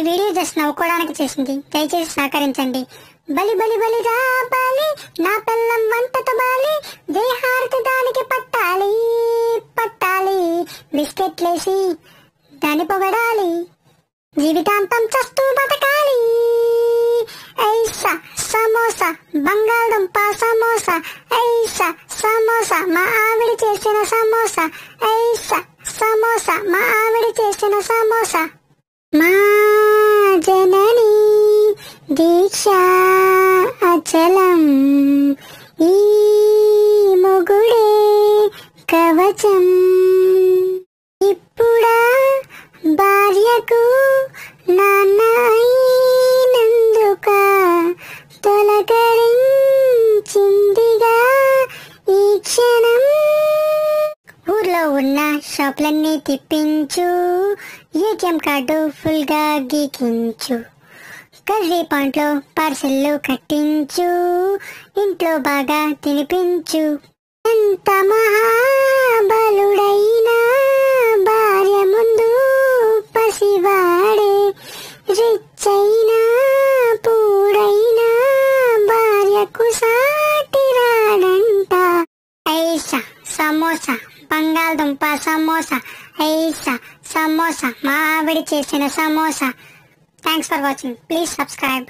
Video just నవ్వుకోవడానికి చేసింది, దయచేసి సహకరించండి. బలి బలి బలి రా బాలి, నా పిల్లం వంటతో బాలి, దేహార్తి దానికి పట్టాలి పట్టాలి, బిస్కెట్లేసి దాన్ని పొగడాలి, జీవితాంతం చస్తూ బతకాలి. ఐసా సమోసా బంగాళదుంప సమోసా, ఐసా సమోసా మా ఆవిడ చేసిన సమోసా, ఐసా సమోసా మా ఆవిడ చేసిన సమోసా. మా జనని దీక్ష అచలం, ఈ మొగుడే కవచం. ఇప్పుడా భార్యకు నాన్న అయినందుక తొలకరించిందిగా ఈ క్షణం. ఊర్లో ఉన్న షాపులన్నీ తిప్పించు, ఏటీఎం కార్డు ఫుల్ గా గీకించు, కర్రీ పాయింట్లో పార్సెల్లు కట్టించు, ఇంట్లో బాగా తినిపించు. ఎంత మహాబలుడైనా భార్య ముందు పసివాడే, రిచ్ అయినా పూడైనా భార్యకు సాటి రాడంట. ఐసా సమోసా బంగాళదుంప సమోసా, ఐసా సమోసా మా ఆవిడ చేసిన samosa. Thanks for watching. Please subscribe.